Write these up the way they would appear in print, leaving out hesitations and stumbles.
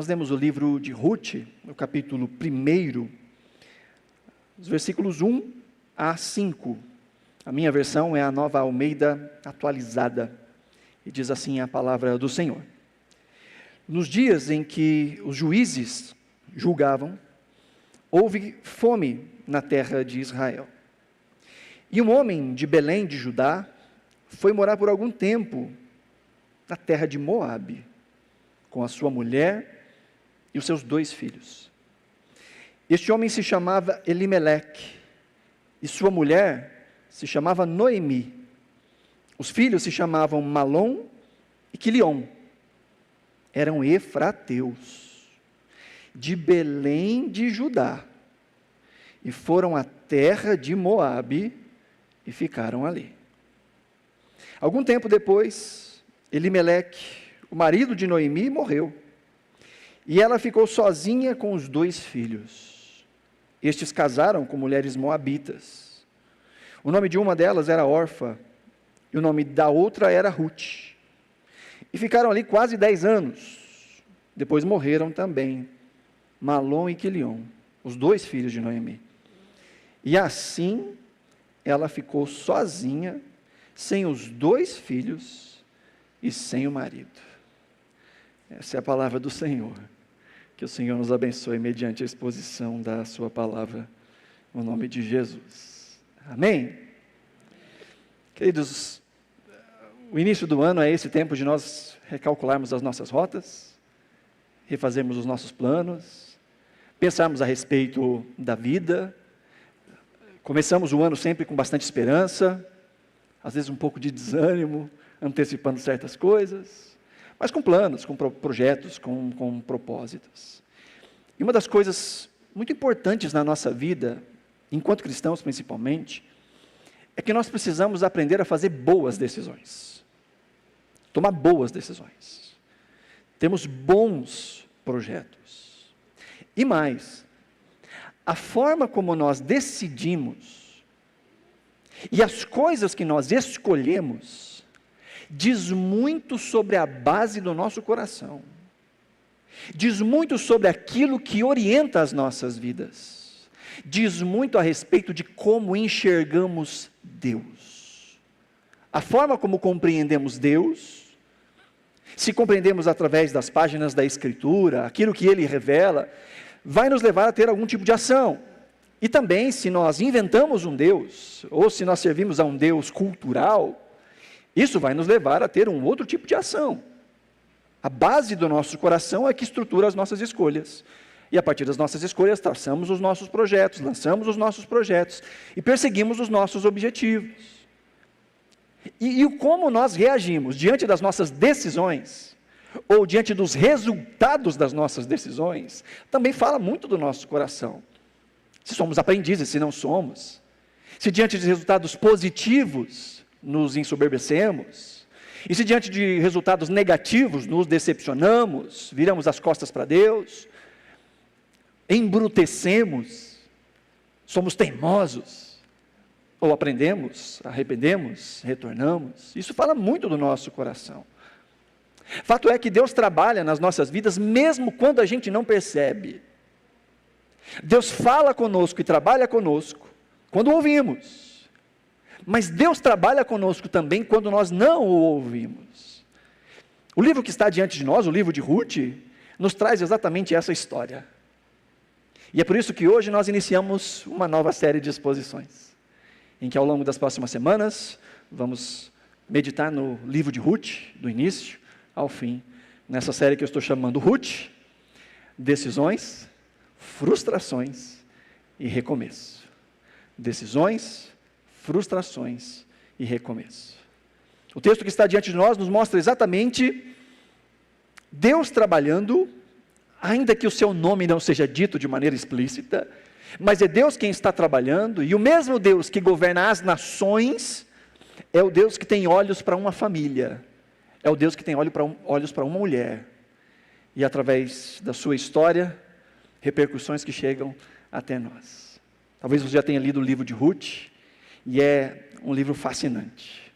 Nós lemos o livro de Ruth, no capítulo 1, os versículos 1 a 5. A minha versão é a Nova Almeida atualizada, e diz assim a palavra do Senhor. Nos dias em que os juízes julgavam, houve fome na terra de Israel. E um homem de Belém de Judá foi morar por algum tempo na terra de Moabe, com a sua mulher e os seus 2 filhos. Este homem se chamava Elimeleque, e sua mulher se chamava Noemi. Os filhos se chamavam Malom e Quilion. Eram efrateus, de Belém de Judá, e foram à terra de Moabe e ficaram ali. Algum tempo depois, Elimeleque, o marido de Noemi, morreu, e ela ficou sozinha com os 2 filhos. Estes casaram com mulheres moabitas. O nome de uma delas era Orfa, e o nome da outra era Ruth. E ficaram ali quase 10 anos. Depois morreram também Malom e Quilion, os 2 filhos de Noemi. E assim ela ficou sozinha, sem os 2 filhos e sem o marido. Essa é a palavra do Senhor. Que o Senhor nos abençoe mediante a exposição da sua palavra, no nome de Jesus. Amém? Queridos, o início do ano é esse tempo de nós recalcularmos as nossas rotas, refazermos os nossos planos, pensarmos a respeito da vida. Começamos o ano sempre com bastante esperança, às vezes um pouco de desânimo, antecipando certas coisas, mas com planos, com projetos, com propósitos. E uma das coisas muito importantes na nossa vida, enquanto cristãos principalmente, é que nós precisamos aprender a fazer boas decisões. Tomar boas decisões. Temos bons projetos. E mais, a forma como nós decidimos e as coisas que nós escolhemos diz muito sobre a base do nosso coração. Diz muito sobre aquilo que orienta as nossas vidas. Diz muito a respeito de como enxergamos Deus. A forma como compreendemos Deus, se compreendemos através das páginas da Escritura, aquilo que Ele revela, vai nos levar a ter algum tipo de ação. E também, se nós inventamos um Deus, ou se nós servimos a um Deus cultural, isso vai nos levar a ter um outro tipo de ação. A base do nosso coração é que estrutura as nossas escolhas. E a partir das nossas escolhas, traçamos os nossos projetos, lançamos os nossos projetos e perseguimos os nossos objetivos. E como nós reagimos diante das nossas decisões, ou diante dos resultados das nossas decisões, também fala muito do nosso coração. Se somos aprendizes, se não somos. Se diante de resultados positivos, nos ensoberbecemos. E se diante de resultados negativos, nos decepcionamos, viramos as costas para Deus, embrutecemos, somos teimosos, ou aprendemos, arrependemos, retornamos. Isso fala muito do nosso coração. Fato é que Deus trabalha nas nossas vidas mesmo quando a gente não percebe. Deus fala conosco e trabalha conosco quando ouvimos. Mas Deus trabalha conosco também quando nós não o ouvimos. O livro que está diante de nós, o livro de Ruth, nos traz exatamente essa história. E é por isso que hoje nós iniciamos uma nova série de exposições, em que ao longo das próximas semanas, vamos meditar no livro de Ruth, do início ao fim, nessa série que eu estou chamando Ruth, Decisões, Frustrações e Recomeço. Decisões, frustrações e recomeço. O texto que está diante de nós nos mostra exatamente Deus trabalhando, ainda que o seu nome não seja dito de maneira explícita, mas é Deus quem está trabalhando, e o mesmo Deus que governa as nações, é o Deus que tem olhos para uma família, é o Deus que tem olhos para uma mulher, e através da sua história, repercussões que chegam até nós. Talvez você já tenha lido o livro de Ruth, e é um livro fascinante,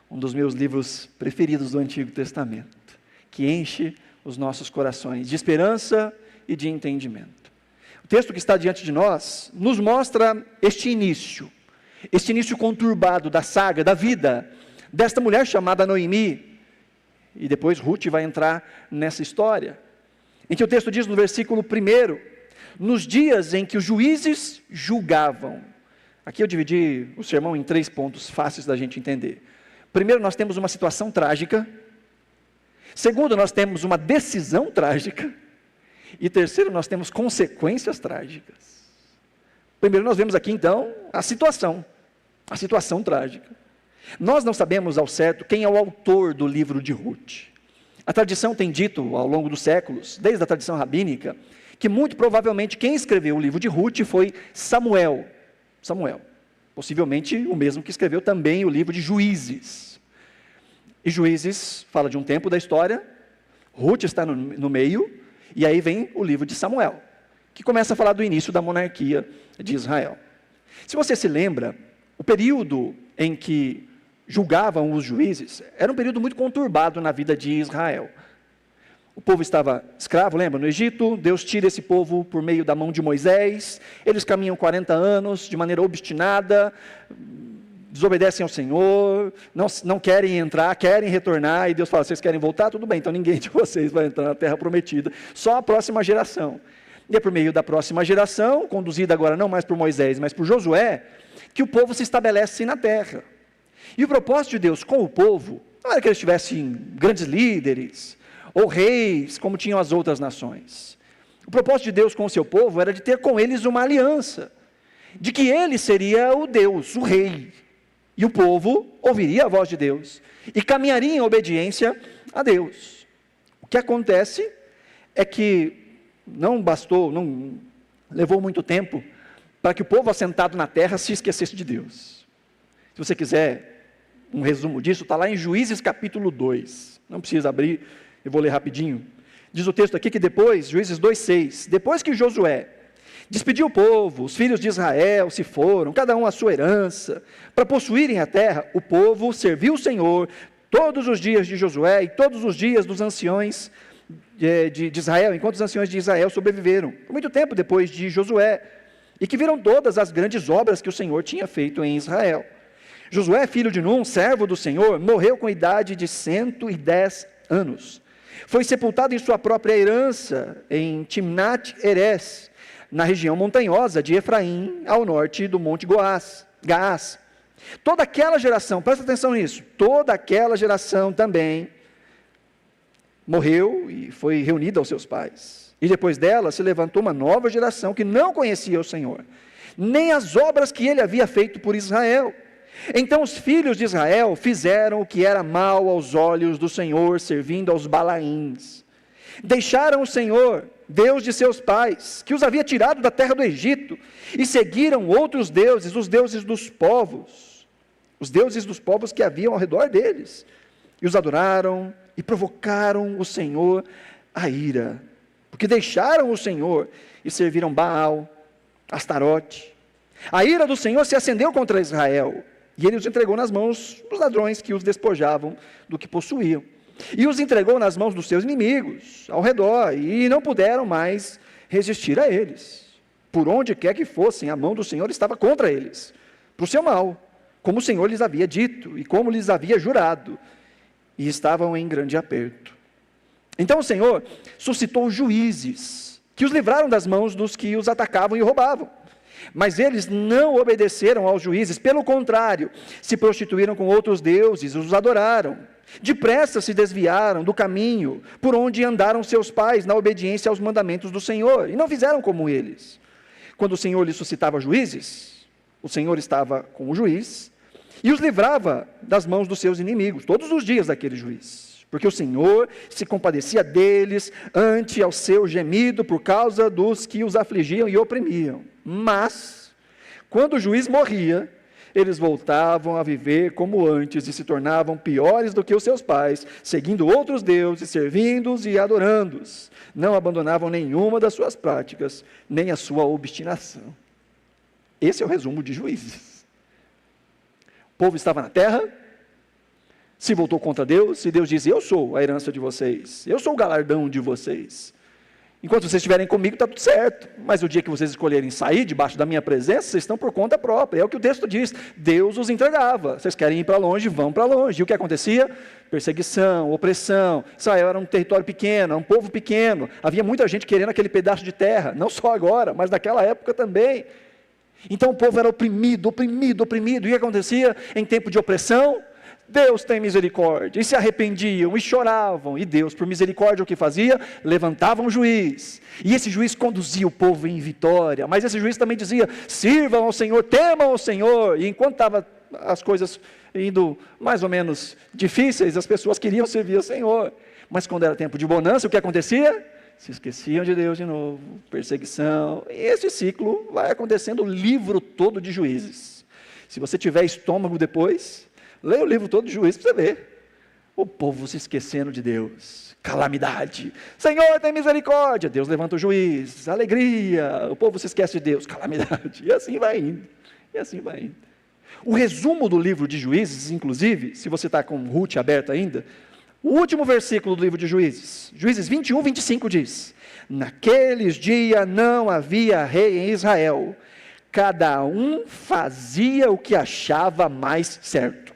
um dos meus livros preferidos do Antigo Testamento, que enche os nossos corações, de esperança e de entendimento. O texto que está diante de nós nos mostra este início conturbado da saga, da vida, desta mulher chamada Noemi, e depois Ruth vai entrar nessa história, em que o texto diz no versículo 1, nos dias em que os juízes julgavam. Aqui eu dividi o sermão em 3 pontos fáceis da gente entender. Primeiro, nós temos uma situação trágica. Segundo, nós temos uma decisão trágica. E terceiro, nós temos consequências trágicas. Primeiro, nós vemos aqui então a situação trágica. Nós não sabemos ao certo quem é o autor do livro de Ruth. A tradição tem dito ao longo dos séculos, desde a tradição rabínica, que muito provavelmente quem escreveu o livro de Ruth foi Samuel, possivelmente o mesmo que escreveu também o livro de Juízes. E Juízes fala de um tempo da história, Ruth está no meio, e aí vem o livro de Samuel, que começa a falar do início da monarquia de Israel. Se você se lembra, o período em que julgavam os juízes era um período muito conturbado na vida de Israel. O povo estava escravo, lembra? No Egito, Deus tira esse povo por meio da mão de Moisés, eles caminham 40 anos de maneira obstinada, desobedecem ao Senhor, não querem entrar, querem retornar, e Deus fala, vocês querem voltar? Tudo bem, então ninguém de vocês vai entrar na terra prometida, só a próxima geração. E é por meio da próxima geração, conduzida agora não mais por Moisés, mas por Josué, que o povo se estabelece na terra. E o propósito de Deus com o povo, não era que eles tivessem grandes líderes, ou reis, como tinham as outras nações. O propósito de Deus com o seu povo era de ter com eles uma aliança, de que ele seria o Deus, o rei, e o povo ouviria a voz de Deus, e caminharia em obediência a Deus. O que acontece é que não levou muito tempo, para que o povo assentado na terra se esquecesse de Deus. Se você quiser um resumo disso, está lá em Juízes capítulo 2, não precisa abrir, eu vou ler rapidinho. Diz o texto aqui que depois, Juízes 2:6, depois que Josué despediu o povo, os filhos de Israel se foram, cada um a sua herança, para possuírem a terra, o povo serviu o Senhor todos os dias de Josué e todos os dias dos anciões de Israel, enquanto os anciões de Israel sobreviveram, por muito tempo depois de Josué, e que viram todas as grandes obras que o Senhor tinha feito em Israel. Josué, filho de Num, servo do Senhor, morreu com idade de 110 anos. Foi sepultado em sua própria herança, em Timnat-Heres, na região montanhosa de Efraim, ao norte do Monte Gaás. Toda aquela geração, presta atenção nisso, toda aquela geração também morreu e foi reunida aos seus pais. E depois dela se levantou uma nova geração que não conhecia o Senhor, nem as obras que ele havia feito por Israel. Então os filhos de Israel fizeram o que era mal aos olhos do Senhor, servindo aos Balaíns. Deixaram o Senhor, Deus de seus pais, que os havia tirado da terra do Egito, e seguiram outros deuses, os deuses dos povos que haviam ao redor deles, e os adoraram, e provocaram o Senhor a ira, porque deixaram o Senhor, e serviram Baal, Astarote. A ira do Senhor se acendeu contra Israel, e ele os entregou nas mãos dos ladrões que os despojavam do que possuíam, e os entregou nas mãos dos seus inimigos ao redor, e não puderam mais resistir a eles. Por onde quer que fossem, a mão do Senhor estava contra eles, para o seu mal, como o Senhor lhes havia dito, e como lhes havia jurado, e estavam em grande aperto. Então o Senhor suscitou juízes, que os livraram das mãos dos que os atacavam e roubavam. Mas eles não obedeceram aos juízes, pelo contrário, se prostituíram com outros deuses, os adoraram. Depressa se desviaram do caminho por onde andaram seus pais, na obediência aos mandamentos do Senhor, e não fizeram como eles. Quando o Senhor lhes suscitava juízes, o Senhor estava com o juiz, e os livrava das mãos dos seus inimigos, todos os dias daquele juiz, porque o Senhor se compadecia deles ante ao seu gemido por causa dos que os afligiam e oprimiam. Mas, quando o juiz morria, eles voltavam a viver como antes e se tornavam piores do que os seus pais, seguindo outros deuses, servindo-os e adorando-os. Não abandonavam nenhuma das suas práticas, nem a sua obstinação. Esse é o resumo de Juízes. O povo estava na terra, se voltou contra Deus, e Deus diz: eu sou a herança de vocês, eu sou o galardão de vocês. Enquanto vocês estiverem comigo, está tudo certo. Mas o dia que vocês escolherem sair debaixo da minha presença, vocês estão por conta própria. É o que o texto diz. Deus os entregava. Vocês querem ir para longe, vão para longe. E o que acontecia? Perseguição, opressão. Israel era um território pequeno, um povo pequeno. Havia muita gente querendo aquele pedaço de terra. Não só agora, mas naquela época também. Então o povo era oprimido, oprimido, oprimido. E o que acontecia em tempo de opressão? Deus tem misericórdia, e se arrependiam, e choravam, e Deus, por misericórdia, o que fazia? Levantava um juiz, e esse juiz conduzia o povo em vitória, mas esse juiz também dizia: sirvam ao Senhor, temam ao Senhor, e enquanto estavam as coisas indo mais ou menos difíceis, as pessoas queriam servir ao Senhor, mas quando era tempo de bonança, o que acontecia? Se esqueciam de Deus de novo, perseguição, e esse ciclo vai acontecendo o livro todo de Juízes. Se você tiver estômago depois, leia o livro todo de Juízes para você ver. O povo se esquecendo de Deus. Calamidade. Senhor, tem misericórdia. Deus levanta o juiz. Alegria. O povo se esquece de Deus. Calamidade. E assim vai indo. E assim vai indo. O resumo do livro de Juízes, inclusive, se você está com o Ruth aberto ainda, o último versículo do livro de Juízes, Juízes 21, 25 diz: naqueles dias não havia rei em Israel. Cada um fazia o que achava mais certo.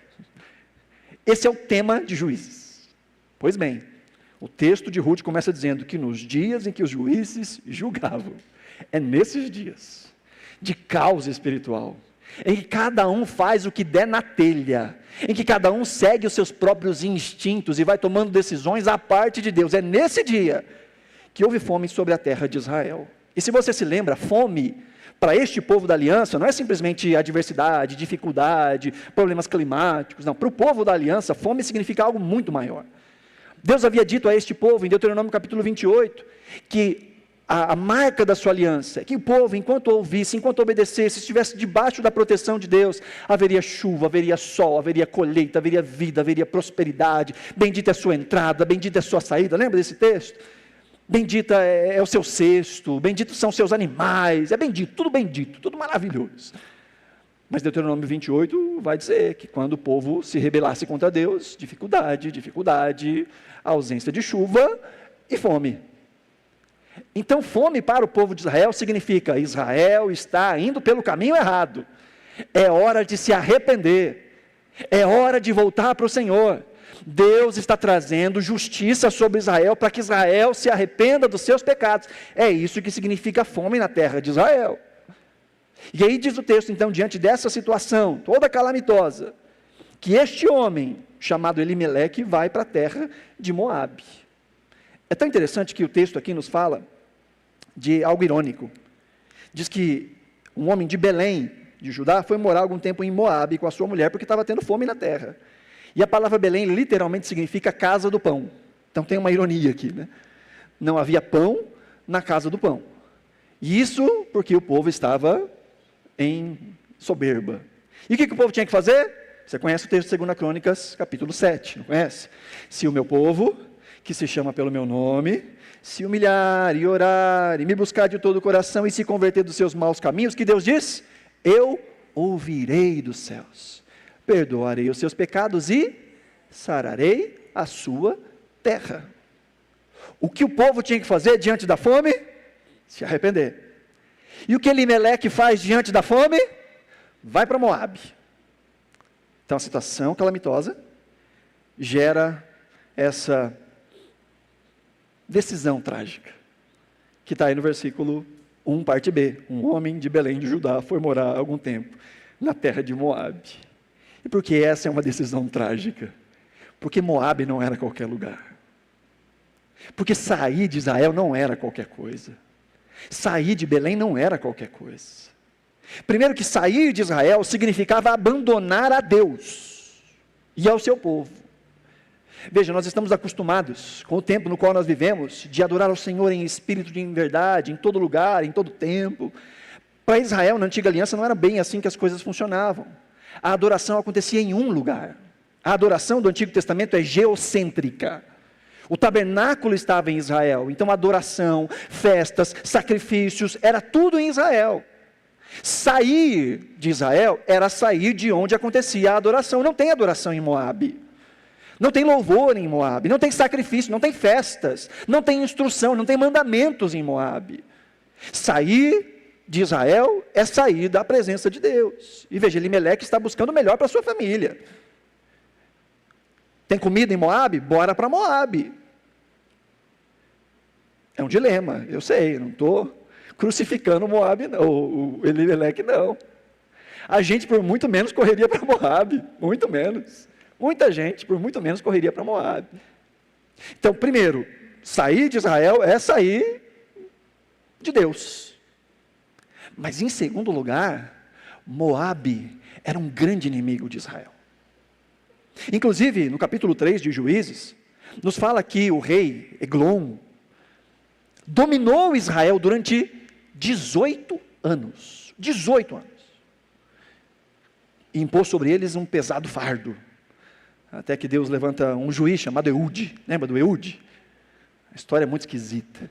Esse é o tema de Juízes. Pois bem, o texto de Ruth começa dizendo que nos dias em que os juízes julgavam, é nesses dias de caos espiritual, em que cada um faz o que der na telha, em que cada um segue os seus próprios instintos e vai tomando decisões à parte de Deus, é nesse dia que houve fome sobre a terra de Israel. E se você se lembra, fome para este povo da aliança não é simplesmente adversidade, dificuldade, problemas climáticos, não. Para o povo da aliança, fome significa algo muito maior. Deus havia dito a este povo, em Deuteronômio capítulo 28, que a marca da sua aliança, que o povo, enquanto ouvisse, enquanto obedecesse, estivesse debaixo da proteção de Deus, haveria chuva, haveria sol, haveria colheita, haveria vida, haveria prosperidade, bendita é a sua entrada, bendita é a sua saída. Lembra desse texto? Bendita é o seu cesto, benditos são os seus animais, é bendito, tudo maravilhoso. Mas Deuteronômio 28 vai dizer que quando o povo se rebelasse contra Deus, dificuldade, ausência de chuva e fome. Então fome para o povo de Israel significa: Israel está indo pelo caminho errado, é hora de se arrepender, é hora de voltar para o Senhor. Deus está trazendo justiça sobre Israel para que Israel se arrependa dos seus pecados. É isso que significa fome na terra de Israel. E aí diz o texto, então, diante dessa situação toda calamitosa, que este homem, chamado Elimeleque, vai para a terra de Moabe. É tão interessante que o texto aqui nos fala de algo irônico. Diz que um homem de Belém, de Judá, foi morar algum tempo em Moabe com a sua mulher, porque estava tendo fome na terra. E a palavra Belém literalmente significa casa do pão. Então tem uma ironia aqui, né? Não havia pão na casa do pão. E isso porque o povo estava em soberba. E o que o povo tinha que fazer? Você conhece o texto de 2 Crônicas, capítulo 7, não conhece? Se o meu povo, que se chama pelo meu nome, se humilhar e orar, e me buscar de todo o coração, e se converter dos seus maus caminhos, que Deus diz? Eu ouvirei dos céus, perdoarei os seus pecados e sararei a sua terra. O que o povo tinha que fazer diante da fome? Se arrepender. E o que Elimeleque faz diante da fome? Vai para Moabe. Então a situação calamitosa gera essa decisão trágica, que está aí no versículo 1, parte B. Um homem de Belém de Judá foi morar há algum tempo na terra de Moabe. E por que essa é uma decisão trágica? Porque Moabe não era qualquer lugar. Porque sair de Israel não era qualquer coisa. Sair de Belém não era qualquer coisa. Primeiro que sair de Israel significava abandonar a Deus e ao seu povo. Veja, nós estamos acostumados, com o tempo no qual nós vivemos, de adorar ao Senhor em espírito e em verdade, em todo lugar, em todo tempo. Para Israel, na antiga aliança, não era bem assim que as coisas funcionavam. A adoração acontecia em um lugar. A adoração do Antigo Testamento é geocêntrica. O tabernáculo estava em Israel, então adoração, festas, sacrifícios, era tudo em Israel. Sair de Israel era sair de onde acontecia a adoração. Não tem adoração em Moabe. Não tem louvor em Moabe, não tem sacrifício, não tem festas, não tem instrução, não tem mandamentos em Moabe. Sair de Israel é sair da presença de Deus. E veja, Elimeleque está buscando o melhor para a sua família. Tem comida em Moabe? Bora para Moabe. É um dilema, eu sei, não estou crucificando Moabe não, o Elimeleque não. A gente por muito menos correria para Moabe, muito menos. Muita gente, por muito menos, correria para Moabe. Então, primeiro, sair de Israel é sair de Deus. Mas, em segundo lugar, Moabe era um grande inimigo de Israel. Inclusive, no capítulo 3 de Juízes, nos fala que o rei Eglon dominou Israel durante 18 anos. 18 anos. E impôs sobre eles um pesado fardo. Até que Deus levanta um juiz chamado Eude. Lembra do Eude? A história é muito esquisita.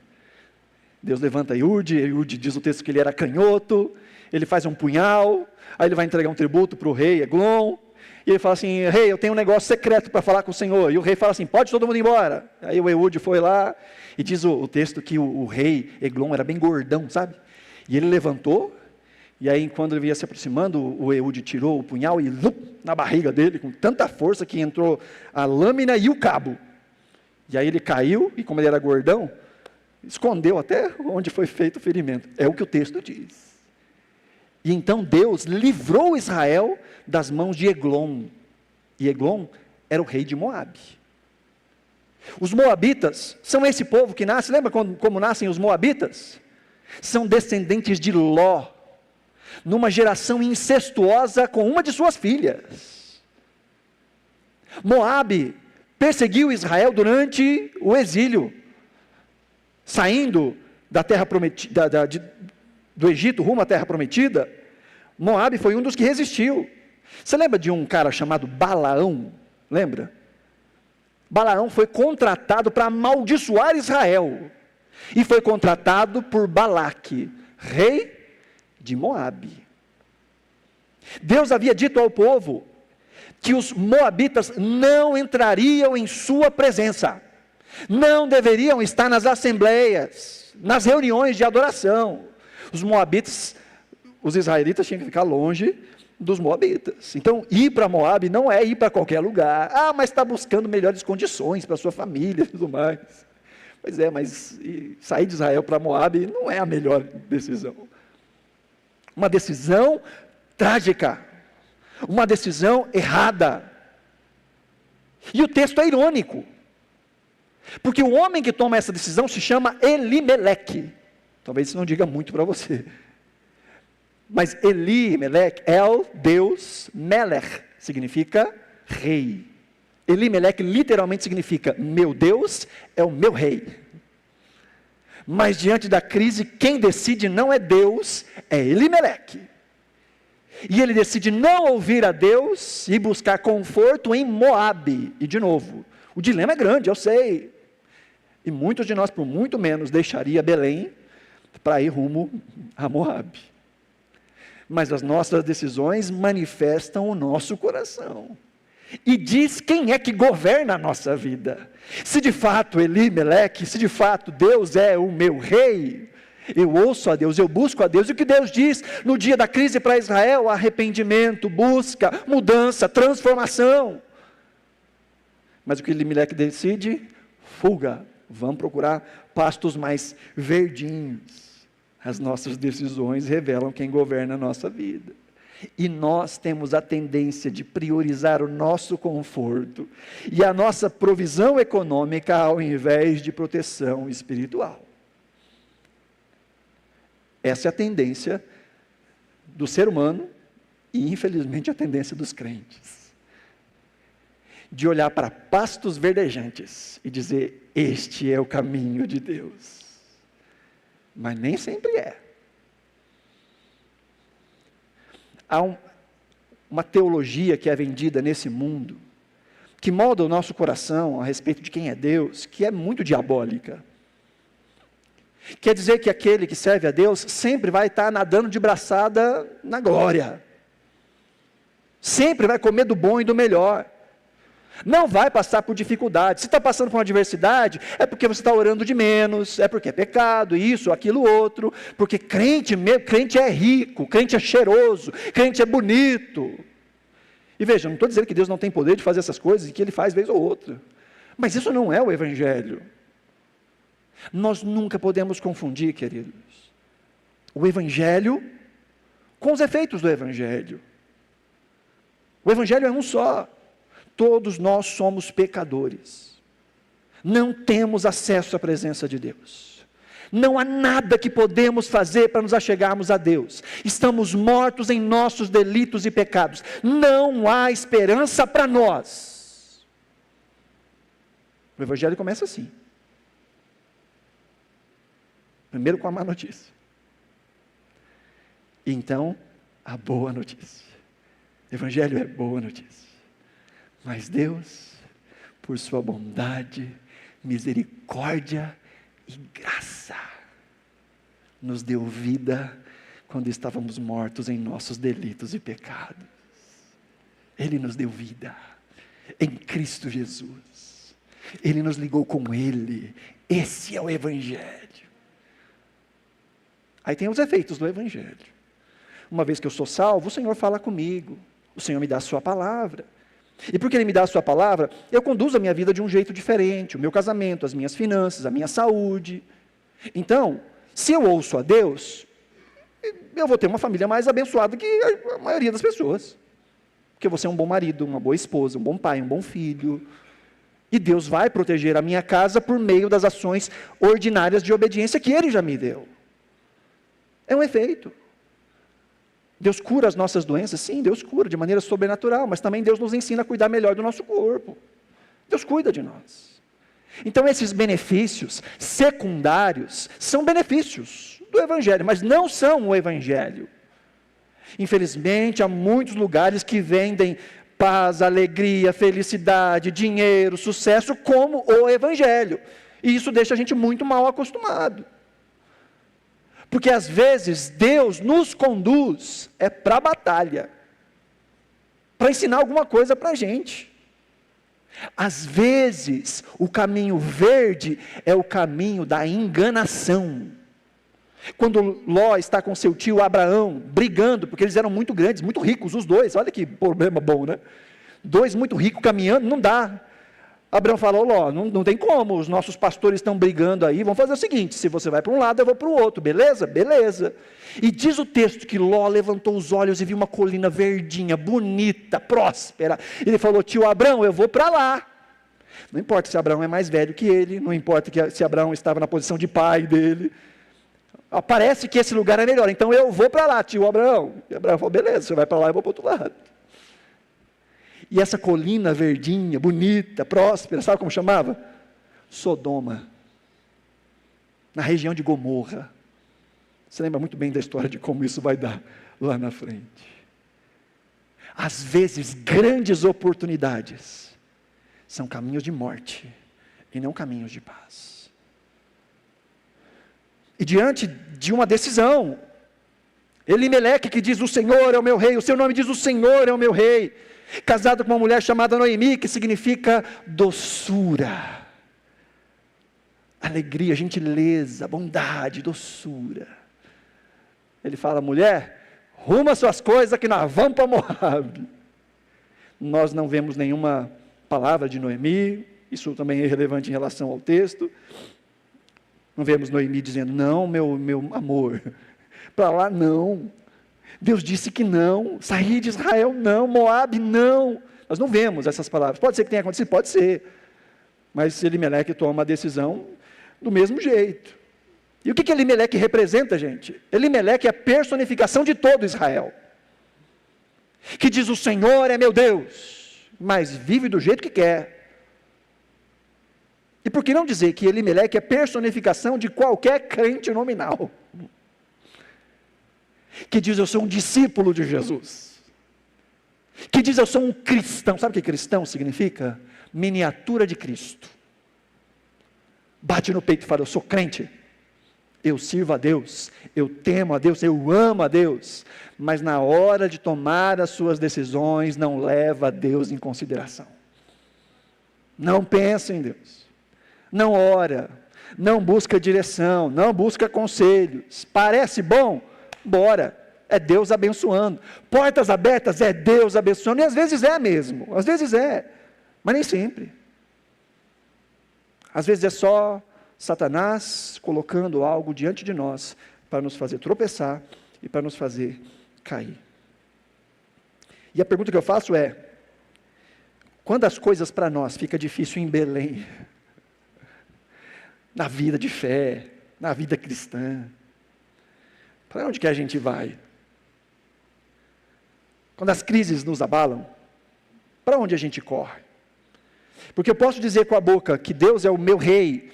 Deus levanta Eude diz o texto que ele era canhoto, ele faz um punhal, aí ele vai entregar um tributo para o rei Eglon, e ele fala assim, rei, eu tenho um negócio secreto para falar com o Senhor. E o rei fala assim, pode todo mundo ir embora. Aí o Eude foi lá, e diz o texto que o rei Eglon era bem gordão, sabe? E ele levantou, e aí, quando ele ia se aproximando, o Eude tirou o punhal e na barriga dele, com tanta força que entrou a lâmina e o cabo. E aí ele caiu, e como ele era gordão, escondeu até onde foi feito o ferimento. É o que o texto diz. E então Deus livrou Israel das mãos de Eglon. E Eglon era o rei de Moabe. Os moabitas são esse povo que nasce, lembra como nascem os moabitas? São descendentes de Ló, numa geração incestuosa com uma de suas filhas. Moabe perseguiu Israel durante o exílio, saindo da terra prometida, do Egito rumo à terra prometida. Moabe foi um dos que resistiu. Você lembra de um cara chamado Balaão? Lembra? Balaão foi contratado para amaldiçoar Israel, e foi contratado por Balaque, rei de Moabe. Deus havia dito ao povo que os moabitas não entrariam em sua presença, não deveriam estar nas assembleias, nas reuniões de adoração. Os moabitas, os israelitas tinham que ficar longe dos moabitas. Então, ir para Moabe não é ir para qualquer lugar. Ah, mas está buscando melhores condições para sua família e tudo mais. Pois é, mas sair de Israel para Moabe não é a melhor decisão. Uma decisão trágica, uma decisão errada. E o texto é irônico, porque o homem que toma essa decisão se chama Elimeleque. Talvez isso não diga muito para você, mas Elimeleque, Deus, Melech, significa rei. Elimeleque literalmente significa, meu Deus é o meu rei. Mas diante da crise, quem decide não é Deus, é Elimeleque. E ele decide não ouvir a Deus e buscar conforto em Moabe. E de novo, o dilema é grande, eu sei. E muitos de nós, por muito menos, deixaria Belém para ir rumo a Moabe. Mas as nossas decisões manifestam o nosso coração. E diz quem é que governa a nossa vida. Se de fato Elimeleque, se de fato Deus é o meu rei, eu ouço a Deus, eu busco a Deus. E o que Deus diz no dia da crise para Israel? Arrependimento, busca, mudança, transformação. Mas o que Elimeleque decide? Fuga, vamos procurar pastos mais verdinhos. As nossas decisões revelam quem governa a nossa vida. E nós temos a tendência de priorizar o nosso conforto e a nossa provisão econômica ao invés de proteção espiritual. Essa é a tendência do ser humano e, infelizmente, a tendência dos crentes. De olhar para pastos verdejantes e dizer, este é o caminho de Deus. Mas nem sempre é. Há uma teologia que é vendida nesse mundo, que molda o nosso coração a respeito de quem é Deus, que é muito diabólica. Quer dizer que aquele que serve a Deus sempre vai estar nadando de braçada na glória. Sempre vai comer do bom e do melhor. Não vai passar por dificuldade. Se está passando por uma adversidade, é porque você está orando de menos, é porque é pecado, isso, aquilo, outro. Porque crente é rico, crente é cheiroso, crente é bonito. E veja, não estou dizendo que Deus não tem poder de fazer essas coisas e que Ele faz vez ou outra. Mas isso não é o Evangelho. Nós nunca podemos confundir, queridos, o Evangelho com os efeitos do Evangelho. O Evangelho é um só. Todos nós somos pecadores. Não temos acesso à presença de Deus. Não há nada que podemos fazer para nos achegarmos a Deus. Estamos mortos em nossos delitos e pecados. Não há esperança para nós. O Evangelho começa assim. Primeiro com a má notícia. E então, a boa notícia. O Evangelho é boa notícia. Mas Deus, por sua bondade, misericórdia e graça, nos deu vida quando estávamos mortos em nossos delitos e pecados. Ele nos deu vida em Cristo Jesus. Ele nos ligou com Ele. Esse é o Evangelho. Aí tem os efeitos do Evangelho. Uma vez que eu sou salvo, o Senhor fala comigo. O Senhor me dá a sua palavra. E porque Ele me dá a sua palavra, eu conduzo a minha vida de um jeito diferente, o meu casamento, as minhas finanças, a minha saúde. Então, se eu ouço a Deus, eu vou ter uma família mais abençoada que a maioria das pessoas. Porque eu vou ser um bom marido, uma boa esposa, um bom pai, um bom filho. E Deus vai proteger a minha casa por meio das ações ordinárias de obediência que Ele já me deu. É um efeito. Deus cura as nossas doenças? Sim, Deus cura de maneira sobrenatural, mas também Deus nos ensina a cuidar melhor do nosso corpo. Deus cuida de nós. Então esses benefícios secundários são benefícios do Evangelho, mas não são o Evangelho. Infelizmente, há muitos lugares que vendem paz, alegria, felicidade, dinheiro, sucesso como o Evangelho. E isso deixa a gente muito mal acostumado. Porque às vezes Deus nos conduz para a batalha, para ensinar alguma coisa para a gente. Às vezes o caminho verde é o caminho da enganação. Quando Ló está com seu tio Abraão, brigando, porque eles eram muito grandes, muito ricos, os dois, olha que problema bom, né? Dois muito ricos caminhando, não dá. Abraão falou, Ló, não tem como, os nossos pastores estão brigando aí, vamos fazer o seguinte, se você vai para um lado, eu vou para o outro, beleza? Beleza. E diz o texto que Ló levantou os olhos e viu uma colina verdinha, bonita, próspera. Ele falou, tio Abraão, eu vou para lá. Não importa se Abraão é mais velho que ele, não importa se Abraão estava na posição de pai dele. Parece que esse lugar é melhor, então eu vou para lá, tio Abraão. E Abraão falou, beleza, você vai para lá, eu vou para o outro lado. E essa colina verdinha, bonita, próspera, sabe como chamava? Sodoma. Na região de Gomorra. Você lembra muito bem da história de como isso vai dar lá na frente. Às vezes, grandes oportunidades são caminhos de morte e não caminhos de paz. E diante de uma decisão, Elimeleque que diz, o Senhor é o meu rei, o seu nome diz, o Senhor é o meu rei, casado com uma mulher chamada Noemi, que significa doçura, alegria, gentileza, bondade, doçura. Ele fala, mulher, ruma suas coisas que nós vamos para Moabe. Nós não vemos nenhuma palavra de Noemi, isso também é irrelevante em relação ao texto. Não vemos Noemi dizendo, não, meu amor, para lá não. Deus disse que não, sair de Israel não, Moabe não. Nós não vemos essas palavras. Pode ser que tenha acontecido, pode ser. Mas Elimeleque toma a decisão do mesmo jeito. E o que Elimeleque representa, gente? Elimeleque é a personificação de todo Israel. Que diz, o Senhor é meu Deus, mas vive do jeito que quer. E por que não dizer que Elimeleque é personificação de qualquer crente nominal? Que diz, eu sou um discípulo de Jesus. Que diz, eu sou um cristão. Sabe o que cristão significa? Miniatura de Cristo. Bate no peito e fala, eu sou crente. Eu sirvo a Deus, eu temo a Deus, eu amo a Deus. Mas na hora de tomar as suas decisões, não leva a Deus em consideração. não pensa em Deus, não ora, não busca direção, não busca conselhos. Parece bom? Bora, é Deus abençoando. Portas abertas, é Deus abençoando, e às vezes é mesmo, às vezes é, mas nem sempre. Às vezes é só Satanás colocando algo diante de nós para nos fazer tropeçar e para nos fazer cair. E a pergunta que eu faço é: quando as coisas para nós ficam difíceis em Belém, na vida de fé, na vida cristã, para onde que a gente vai? Quando as crises nos abalam, para onde a gente corre? Porque eu posso dizer com a boca que Deus é o meu rei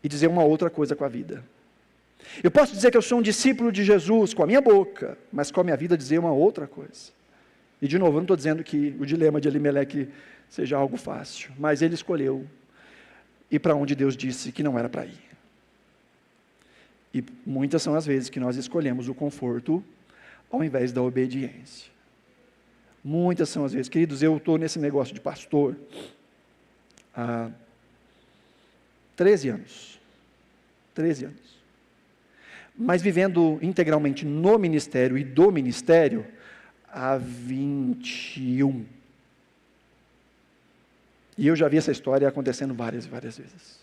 e dizer uma outra coisa com a vida. Eu posso dizer que eu sou um discípulo de Jesus com a minha boca, mas com a minha vida dizer uma outra coisa. E de novo, eu não estou dizendo que o dilema de Elimeleque seja algo fácil, mas ele escolheu ir para onde Deus disse que não era para ir. E muitas são as vezes que nós escolhemos o conforto ao invés da obediência. Muitas são as vezes. Queridos, eu estou nesse negócio de pastor há 13 anos. 13 anos. Mas vivendo integralmente no ministério e do ministério há 21. E eu já vi essa história acontecendo várias e várias vezes.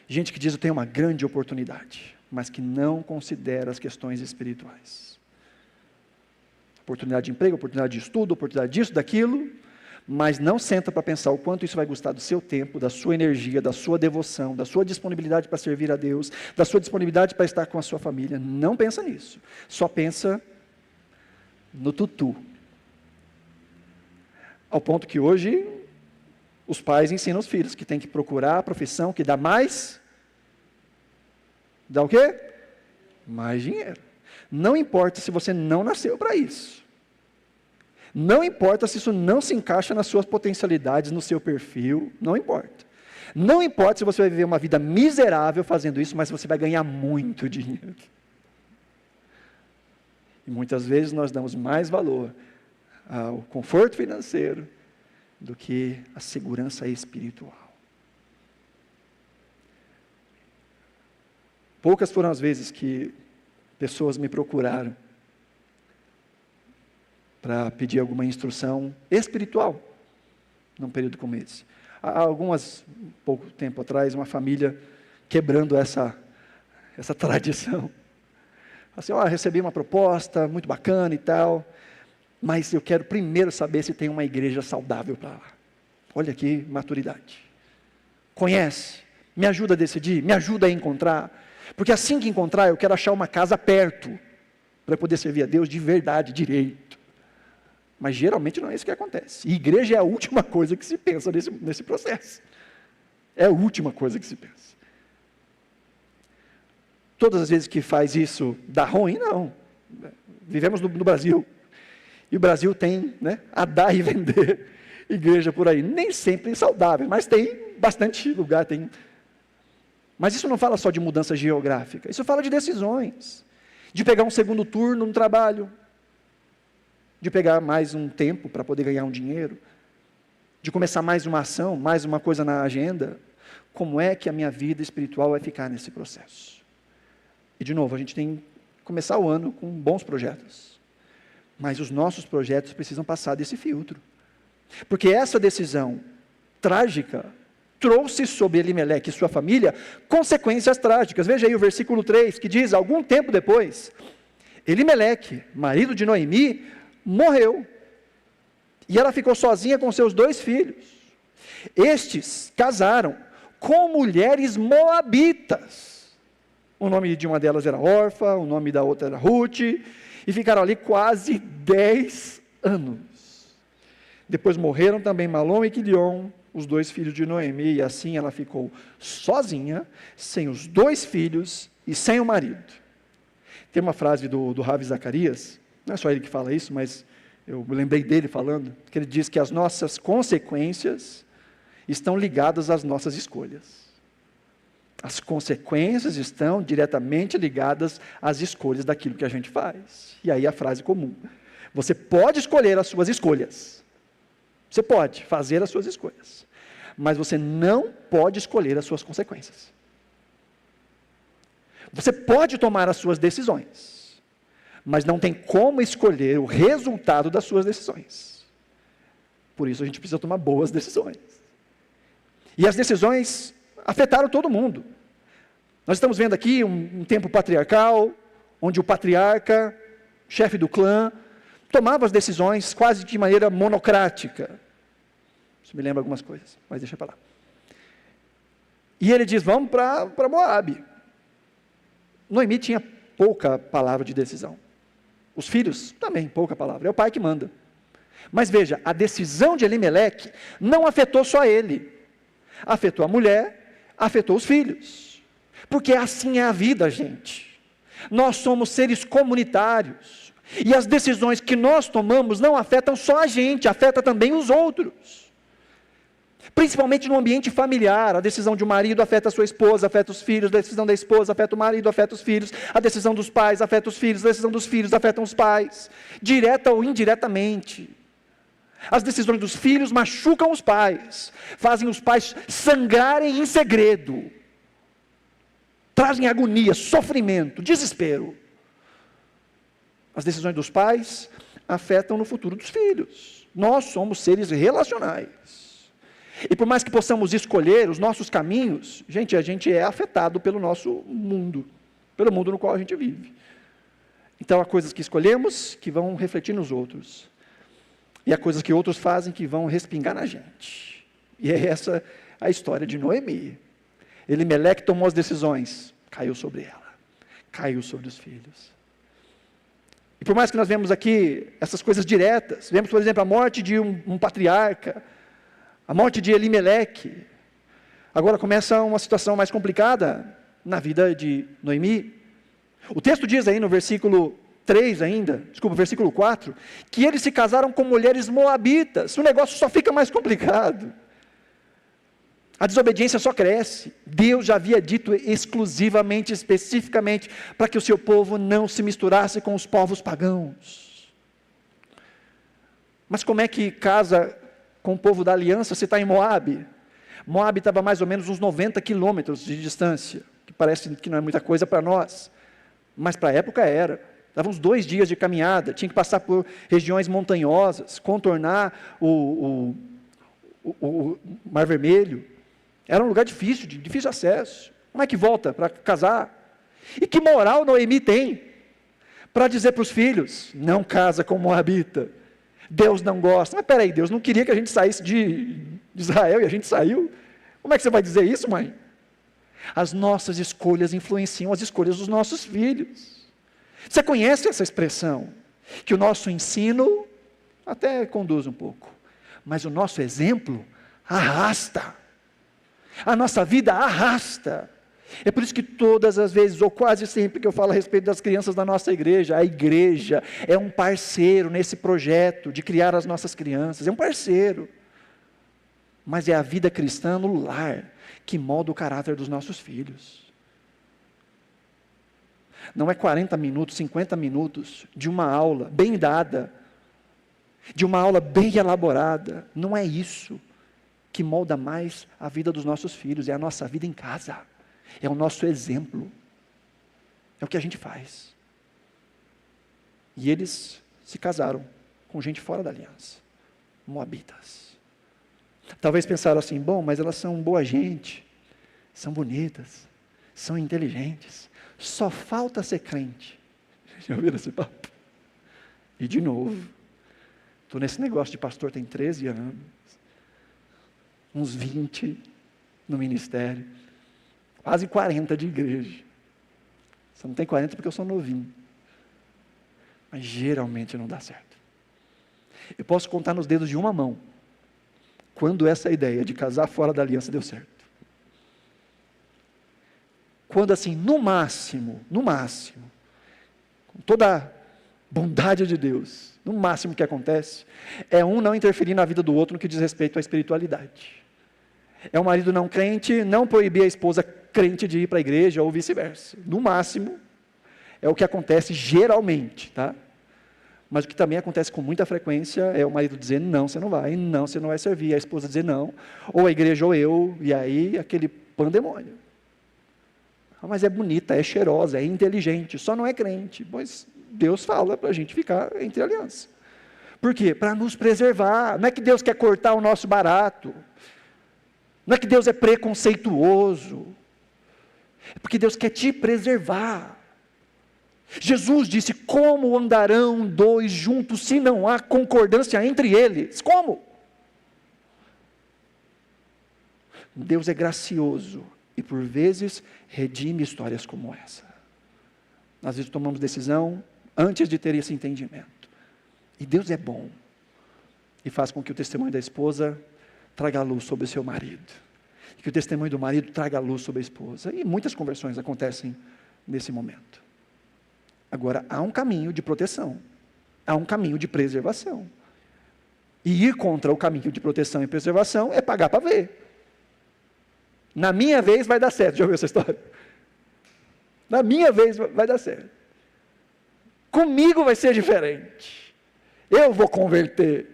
Gente que diz: eu tenho uma grande oportunidade, mas que não considera as questões espirituais. Oportunidade de emprego, oportunidade de estudo, oportunidade disso, daquilo, mas não senta para pensar o quanto isso vai custar do seu tempo, da sua energia, da sua devoção, da sua disponibilidade para servir a Deus, da sua disponibilidade para estar com a sua família. Não pensa nisso. Só pensa no tutu. Ao ponto que hoje os pais ensinam os filhos que tem que procurar a profissão que dá mais. Dá o quê? Mais dinheiro. Não importa se você não nasceu para isso. Não importa se isso não se encaixa nas suas potencialidades, no seu perfil, não importa. Não importa se você vai viver uma vida miserável fazendo isso, mas você vai ganhar muito dinheiro. E muitas vezes nós damos mais valor ao conforto financeiro do que a segurança espiritual. Poucas foram as vezes que pessoas me procuraram para pedir alguma instrução espiritual num período como esse. Há pouco tempo atrás, uma família quebrando essa tradição. Assim, recebi uma proposta muito bacana e tal, mas eu quero primeiro saber se tem uma igreja saudável para lá. Olha aqui, maturidade. Conhece, me ajuda a decidir, me ajuda a encontrar, porque assim que encontrar, eu quero achar uma casa perto, para poder servir a Deus de verdade, direito. Mas geralmente não é isso que acontece. E igreja é a última coisa que se pensa nesse processo. É a última coisa que se pensa. Todas as vezes que faz isso, dá ruim? Não. Vivemos no Brasil. E o Brasil tem, a dar e vender igreja por aí. Nem sempre saudável, mas tem bastante lugar. Mas isso não fala só de mudança geográfica. Isso fala de decisões. De pegar um segundo turno no trabalho. De pegar mais um tempo para poder ganhar um dinheiro. De começar mais uma ação, mais uma coisa na agenda. Como é que a minha vida espiritual vai ficar nesse processo? E de novo, a gente tem que começar o ano com bons projetos. Mas os nossos projetos precisam passar desse filtro. Porque essa decisão trágica trouxe sobre Elimeleque e sua família consequências trágicas. Veja aí o versículo 3, que diz: algum tempo depois, Elimeleque, marido de Noemi, morreu. E ela ficou sozinha com seus 2 filhos. Estes casaram com mulheres moabitas. O nome de uma delas era Orfa, o nome da outra era Ruth, e ficaram ali quase 10 anos. Depois morreram também Malom e Quilion, os 2 filhos de Noemi, e assim ela ficou sozinha, sem os 2 filhos e sem o marido. Tem uma frase do Ravi Zacarias, não é só ele que fala isso, mas eu me lembrei dele falando, que ele diz que as nossas consequências estão ligadas às nossas escolhas. As consequências estão diretamente ligadas às escolhas daquilo que a gente faz. E aí a frase comum: você pode escolher as suas escolhas, Você pode fazer as suas escolhas, mas você não pode escolher as suas consequências. Você pode tomar as suas decisões, mas não tem como escolher o resultado das suas decisões. Por isso a gente precisa tomar boas decisões. E as decisões afetaram todo mundo. Nós estamos vendo aqui um tempo patriarcal, onde o patriarca, chefe do clã, tomava as decisões quase de maneira monocrática. Isso me lembra algumas coisas, mas deixa para lá. E ele diz, vamos para Moabe. Noemi tinha pouca palavra de decisão. Os filhos também, pouca palavra. É o pai que manda. Mas veja, a decisão de Elimeleque não afetou só ele. Afetou a mulher, afetou os filhos. Porque assim é a vida, gente. Nós somos seres comunitários. E as decisões que nós tomamos não afetam só a gente, afeta também os outros. Principalmente no ambiente familiar, a decisão de um marido afeta a sua esposa, afeta os filhos, a decisão da esposa afeta o marido, afeta os filhos, a decisão dos pais afeta os filhos, a decisão dos filhos afeta os pais, direta ou indiretamente. As decisões dos filhos machucam os pais, fazem os pais sangrarem em segredo, trazem agonia, sofrimento, desespero. As decisões dos pais afetam no futuro dos filhos. Nós somos seres relacionais. E por mais que possamos escolher os nossos caminhos, gente, a gente é afetado pelo nosso mundo, pelo mundo no qual a gente vive. Então há coisas que escolhemos que vão refletir nos outros. E há coisas que outros fazem que vão respingar na gente. E é essa a história de Noemi. Elimeleque tomou as decisões, caiu sobre ela, caiu sobre os filhos. E por mais que nós vemos aqui essas coisas diretas, vemos, por exemplo, a morte de um patriarca, a morte de Elimeleque. Agora começa uma situação mais complicada na vida de Noemi. O texto diz aí no versículo 3 ainda, versículo 4, que eles se casaram com mulheres moabitas. O negócio só fica mais complicado. A desobediência só cresce. Deus já havia dito exclusivamente, especificamente, para que o seu povo não se misturasse com os povos pagãos. Mas como é que casa com o povo da aliança se está em Moabe? Moabe estava mais ou menos uns 90 quilômetros de distância, que parece que não é muita coisa para nós, mas para a época era. Dava uns 2 dias de caminhada, tinha que passar por regiões montanhosas, contornar o Mar Vermelho. Era um lugar difícil, de difícil acesso. Como é que volta para casar? E que moral Noemi tem para dizer para os filhos, não casa com Moabita? Deus não gosta. Mas peraí, Deus não queria que a gente saísse de Israel e a gente saiu? Como é que você vai dizer isso, mãe? As nossas escolhas influenciam as escolhas dos nossos filhos. Você conhece essa expressão? Que o nosso ensino até conduz um pouco, mas o nosso exemplo arrasta. A nossa vida arrasta. É por isso que todas as vezes, ou quase sempre que eu falo a respeito das crianças da nossa igreja, a igreja é um parceiro nesse projeto de criar as nossas crianças, é um parceiro. Mas é a vida cristã no lar que molda o caráter dos nossos filhos. Não é 40 minutos, 50 minutos de uma aula bem dada, de uma aula bem elaborada, não é isso que molda mais a vida dos nossos filhos, é a nossa vida em casa. É o nosso exemplo. É o que a gente faz. E eles se casaram com gente fora da aliança. Moabitas. Talvez pensaram assim, bom, mas elas são boa gente, são bonitas, são inteligentes, só falta ser crente. Já ouviram esse papo? E de novo, estou nesse negócio de pastor tem 13 anos, uns 20 no ministério, quase 40 de igreja. Você não tem 40 porque eu sou novinho. Mas geralmente não dá certo. Eu posso contar nos dedos de uma mão quando essa ideia de casar fora da aliança deu certo. Quando assim, no máximo, com toda a bondade de Deus, no máximo que acontece, é um não interferir na vida do outro no que diz respeito à espiritualidade. É o marido não crente não proibir a esposa crente de ir para a igreja ou vice-versa. No máximo, é o que acontece geralmente, tá? Mas o que também acontece com muita frequência é o marido dizer, não, você não vai, não, você não vai servir, a esposa dizer não, ou a igreja ou eu, e aí aquele pandemônio. Mas é bonita, é cheirosa, é inteligente, só não é crente. Pois Deus fala para a gente ficar entre aliança. Por quê? Para nos preservar. Não é que Deus quer cortar o nosso barato. Não é que Deus é preconceituoso. É porque Deus quer te preservar. Jesus disse, como andarão dois juntos se não há concordância entre eles? Como? Deus é gracioso e por vezes redime histórias como essa. Às vezes tomamos decisão antes de ter esse entendimento. E Deus é bom e faz com que o testemunho da esposa traga luz sobre o seu marido. E que o testemunho do marido traga luz sobre a esposa. E muitas conversões acontecem nesse momento. Agora, há um caminho de proteção. Há um caminho de preservação. E ir contra o caminho de proteção e preservação é pagar para ver. Na minha vez vai dar certo. Já ouviu essa história? Na minha vez vai dar certo. Comigo vai ser diferente. Eu vou converter.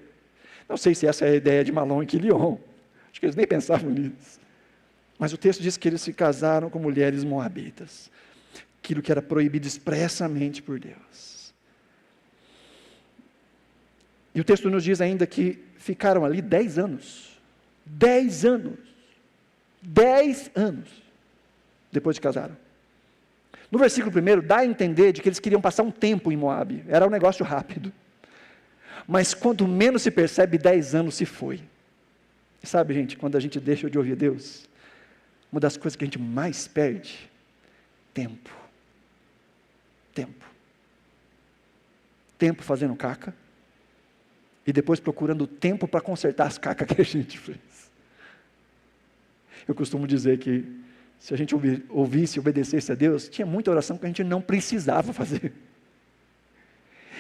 Não sei se essa é a ideia de Mahlon e Quilion. Acho que eles nem pensavam nisso. Mas o texto diz que eles se casaram com mulheres moabitas. Aquilo que era proibido expressamente por Deus. E o texto nos diz ainda que ficaram ali 10 anos. 10 anos. 10 anos. Depois de casaram. No versículo 1, dá a entender de que eles queriam passar um tempo em Moabe. Era um negócio rápido. Mas quando menos se percebe, 10 anos se foi. E sabe, gente, quando a gente deixa de ouvir Deus, uma das coisas que a gente mais perde, tempo. Tempo. Tempo fazendo caca, e depois procurando tempo para consertar as cacas que a gente fez. Eu costumo dizer que, se a gente ouvisse e obedecesse a Deus, tinha muita oração que a gente não precisava fazer.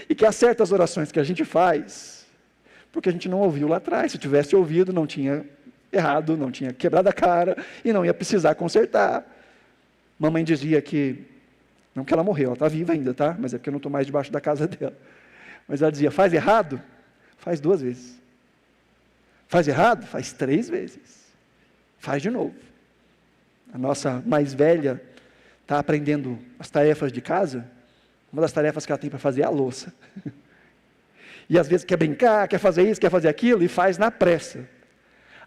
E que há certas orações que a gente faz, porque a gente não ouviu lá atrás. Se tivesse ouvido, não tinha errado, não tinha quebrado a cara, e não ia precisar consertar. Mamãe dizia que, não que ela morreu, ela está viva ainda, tá? Mas é porque eu não estou mais debaixo da casa dela. Mas ela dizia, faz errado? Faz 2 vezes. Faz errado? Faz 3 vezes. Faz de novo. A nossa mais velha está aprendendo as tarefas de casa. Uma das tarefas que ela tem para fazer é a louça. E às vezes quer brincar, quer fazer isso, quer fazer aquilo, e faz na pressa.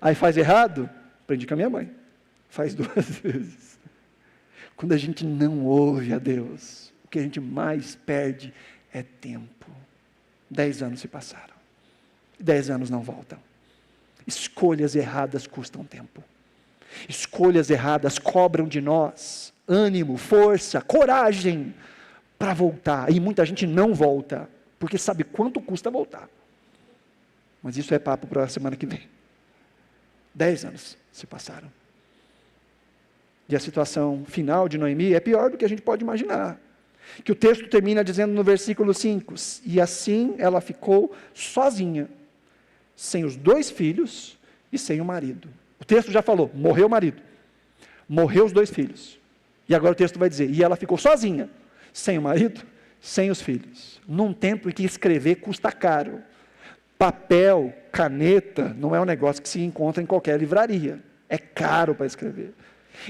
Aí faz errado, aprendi com a minha mãe. Faz 2 vezes. Quando a gente não ouve a Deus, o que a gente mais perde é tempo. 10 anos se passaram. 10 anos não voltam. Escolhas erradas custam tempo. Escolhas erradas cobram de nós ânimo, força, coragem para voltar. E muita gente não volta, porque sabe quanto custa voltar. Mas isso é papo para a semana que vem. 10 anos se passaram. E a situação final de Noemi é pior do que a gente pode imaginar. Que o texto termina dizendo no versículo 5, e assim ela ficou sozinha, sem os 2 filhos e sem o marido. O texto já falou, morreu o marido, morreu os 2 filhos. E agora o texto vai dizer, e ela ficou sozinha, sem o marido, sem os filhos. Num tempo em que escrever custa caro. Papel, caneta, não é um negócio que se encontra em qualquer livraria. É caro para escrever.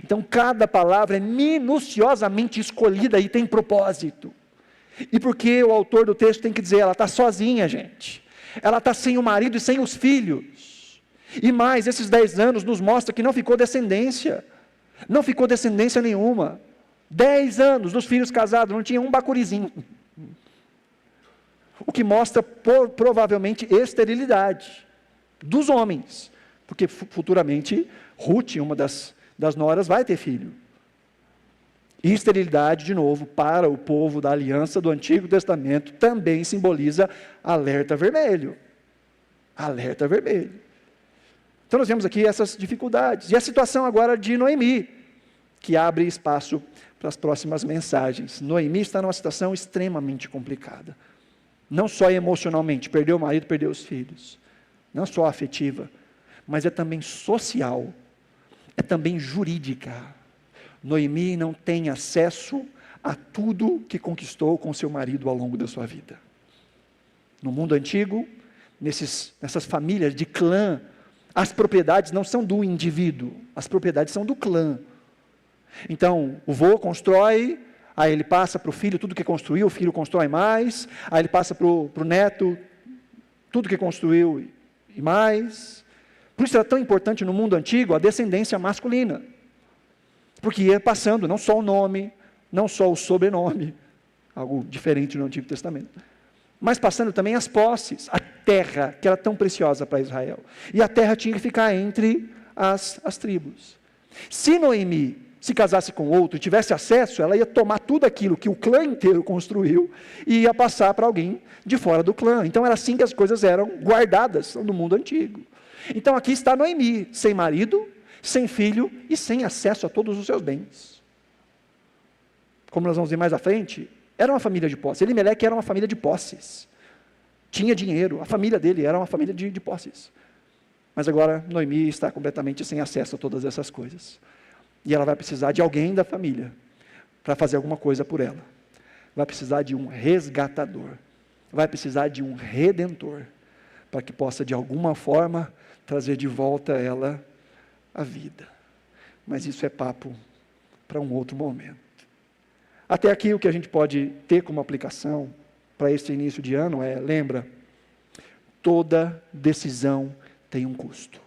Então, cada palavra é minuciosamente escolhida e tem propósito. E porque o autor do texto tem que dizer, ela está sozinha, gente. Ela está sem o marido e sem os filhos. E mais, esses 10 anos nos mostra que não ficou descendência. Não ficou descendência nenhuma. 10 anos dos filhos casados, não tinha um bacurizinho. O que mostra provavelmente esterilidade dos homens. Porque futuramente, Ruth, uma das noras, vai ter filho. E esterilidade, de novo, para o povo da aliança do Antigo Testamento, também simboliza alerta vermelho. Alerta vermelho. Então nós vemos aqui essas dificuldades. E a situação agora de Noemi, que abre espaço para as próximas mensagens. Noemi está numa situação extremamente complicada. Não só emocionalmente, perdeu o marido, perdeu os filhos. Não só afetiva, mas é também social. É também jurídica. Noemi não tem acesso a tudo que conquistou com seu marido ao longo da sua vida. No mundo antigo, nessas famílias de clã, as propriedades não são do indivíduo, as propriedades são do clã. Então, o vô constrói, aí ele passa para o filho tudo que construiu, o filho constrói mais, aí ele passa para o neto tudo que construiu e mais. Por isso era tão importante no mundo antigo a descendência masculina, porque ia passando não só o nome, não só o sobrenome, algo diferente no Antigo Testamento, mas passando também as posses, a terra, que era tão preciosa para Israel. E a terra tinha que ficar entre as tribos. Se Noemi se casasse com outro e tivesse acesso, ela ia tomar tudo aquilo que o clã inteiro construiu e ia passar para alguém de fora do clã. Então era assim que as coisas eram guardadas no mundo antigo. Então aqui está Noemi, sem marido, sem filho e sem acesso a todos os seus bens. Como nós vamos ver mais à frente, era uma família de posses. Elimeleque era uma família de posses. Tinha dinheiro, a família dele era uma família de posses. Mas agora Noemi está completamente sem acesso a todas essas coisas. E ela vai precisar de alguém da família para fazer alguma coisa por ela. Vai precisar de um resgatador. Vai precisar de um redentor, para que possa de alguma forma trazer de volta ela à vida. Mas isso é papo para um outro momento. Até aqui o que a gente pode ter como aplicação para este início de ano é, lembra, toda decisão tem um custo.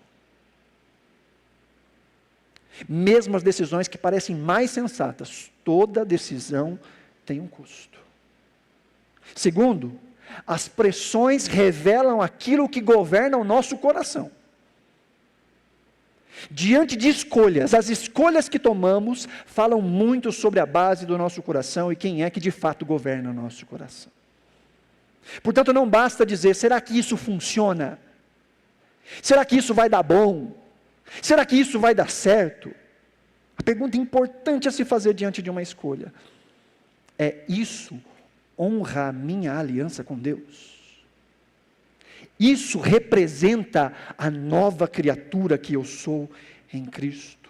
Mesmo as decisões que parecem mais sensatas, toda decisão tem um custo. Segundo, as pressões revelam aquilo que governa o nosso coração. Diante de escolhas, as escolhas que tomamos falam muito sobre a base do nosso coração e quem é que de fato governa o nosso coração. Portanto, não basta dizer, será que isso funciona? Será que isso vai dar bom? Será que isso vai dar certo? A pergunta importante a se fazer diante de uma escolha é: isso honra a minha aliança com Deus? Isso representa a nova criatura que eu sou em Cristo?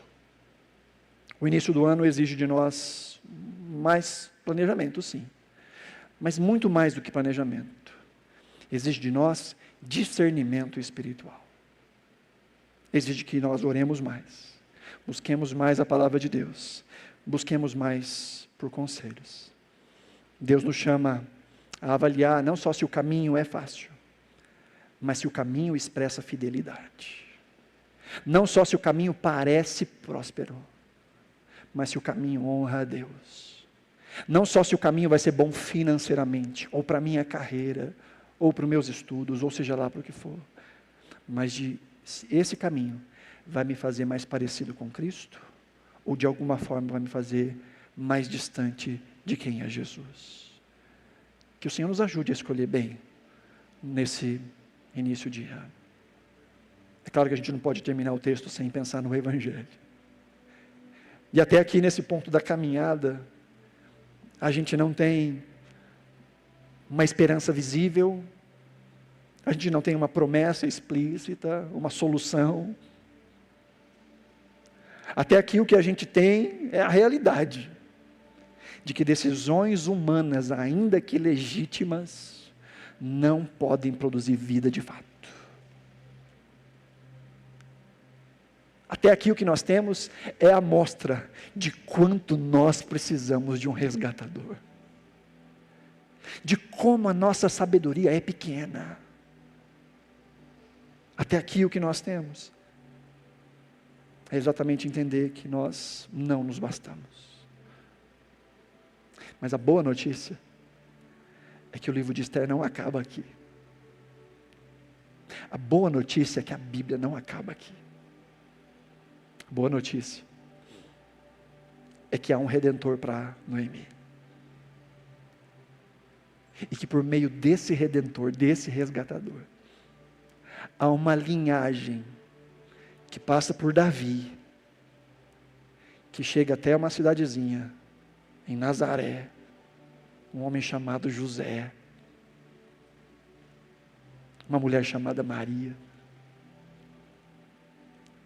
O início do ano exige de nós mais planejamento, sim, mas muito mais do que planejamento, exige de nós discernimento espiritual. Exige que nós oremos mais, busquemos mais a palavra de Deus, busquemos mais por conselhos. Deus nos chama a avaliar não só se o caminho é fácil, mas se o caminho expressa fidelidade. Não só se o caminho parece próspero, mas se o caminho honra a Deus. Não só se o caminho vai ser bom financeiramente, ou para a minha carreira, ou para os meus estudos, ou seja lá para o que for, mas esse caminho vai me fazer mais parecido com Cristo, ou de alguma forma vai me fazer mais distante de quem é Jesus. Que o Senhor nos ajude a escolher bem nesse início de ano. É claro que a gente não pode terminar o texto sem pensar no Evangelho. E até aqui nesse ponto da caminhada, a gente não tem uma esperança visível, a gente não tem uma promessa explícita, uma solução. Até aqui o que a gente tem é a realidade de que decisões humanas, ainda que legítimas, não podem produzir vida de fato. Até aqui o que nós temos é a amostra de quanto nós precisamos de um resgatador, de como a nossa sabedoria é pequena. Até aqui o que nós temos é exatamente entender que nós não nos bastamos. Mas a boa notícia é que o livro de Esther não acaba aqui. A boa notícia é que a Bíblia não acaba aqui. A boa notícia é que há um redentor para Noemi. E que por meio desse redentor, desse resgatador, há uma linhagem que passa por Davi, que chega até uma cidadezinha em Nazaré, um homem chamado José, uma mulher chamada Maria,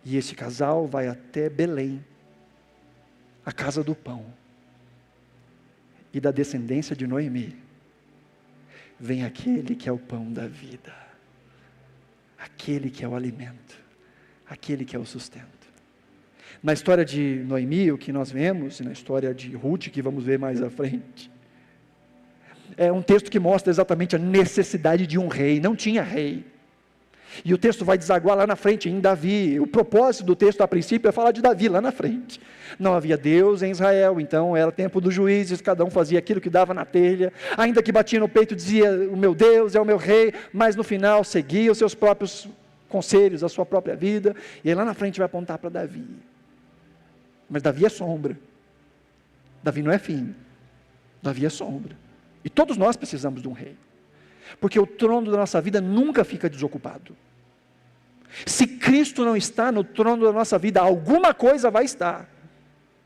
e esse casal vai até Belém, a casa do pão, e da descendência de Noemi, vem aquele que é o pão da vida, aquele que é o alimento, aquele que é o sustento. Na história de Noemi, o que nós vemos, e na história de Ruth, que vamos ver mais à frente, é um texto que mostra exatamente a necessidade de um rei. Não tinha rei. E o texto vai desaguar lá na frente em Davi. O propósito do texto a princípio é falar de Davi lá na frente. Não havia Deus em Israel, então era tempo dos juízes, cada um fazia aquilo que dava na telha, ainda que batia no peito e dizia, o meu Deus é o meu rei, mas no final seguia os seus próprios conselhos, a sua própria vida, e aí lá na frente vai apontar para Davi. Mas Davi é sombra, Davi não é fim, Davi é sombra, e todos nós precisamos de um rei, porque o trono da nossa vida nunca fica desocupado. Se Cristo não está no trono da nossa vida, alguma coisa vai estar,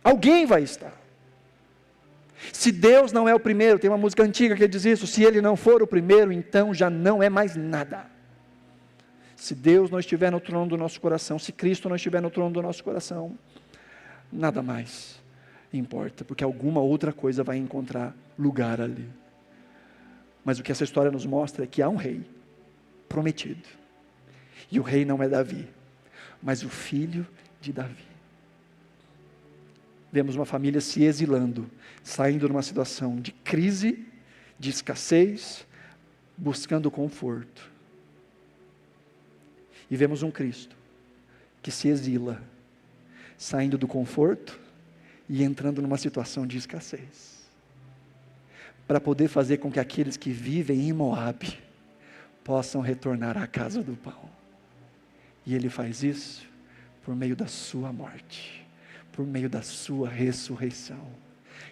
alguém vai estar. Se Deus não é o primeiro, tem uma música antiga que diz isso, se Ele não for o primeiro, então já não é mais nada. Se Deus não estiver no trono do nosso coração, se Cristo não estiver no trono do nosso coração, nada mais importa, porque alguma outra coisa vai encontrar lugar ali. Mas o que essa história nos mostra é que há um rei prometido, e o rei não é Davi, mas o filho de Davi. Vemos uma família se exilando, saindo de uma situação de crise, de escassez, buscando conforto. E vemos um Cristo que se exila, saindo do conforto e entrando numa situação de escassez, para poder fazer com que aqueles que vivem em Moabe possam retornar à casa do pão. E Ele faz isso por meio da sua morte, por meio da sua ressurreição.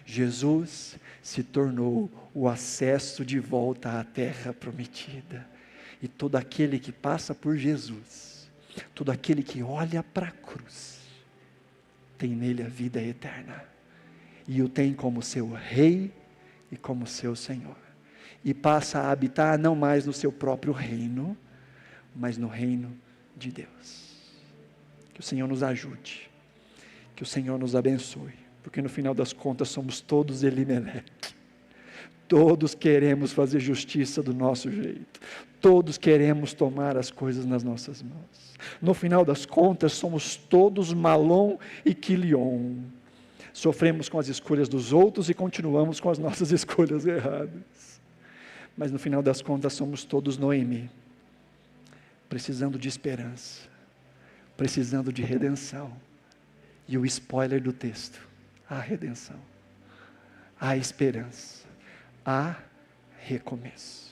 Jesus se tornou o acesso de volta à terra prometida. E todo aquele que passa por Jesus, todo aquele que olha para a cruz, tem nele a vida eterna. E o tem como seu rei e como seu Senhor. E passa a habitar não mais no seu próprio reino, mas no reino de Deus. Que o Senhor nos ajude, que o Senhor nos abençoe, porque no final das contas somos todos Elimeleque. Todos queremos fazer justiça do nosso jeito, todos queremos tomar as coisas nas nossas mãos. No final das contas somos todos Malom e Quilion. Sofremos com as escolhas dos outros e continuamos com as nossas escolhas erradas. Mas no final das contas somos todos Noemi, precisando de esperança, precisando de redenção. E o spoiler do texto: há redenção, há esperança, há recomeço.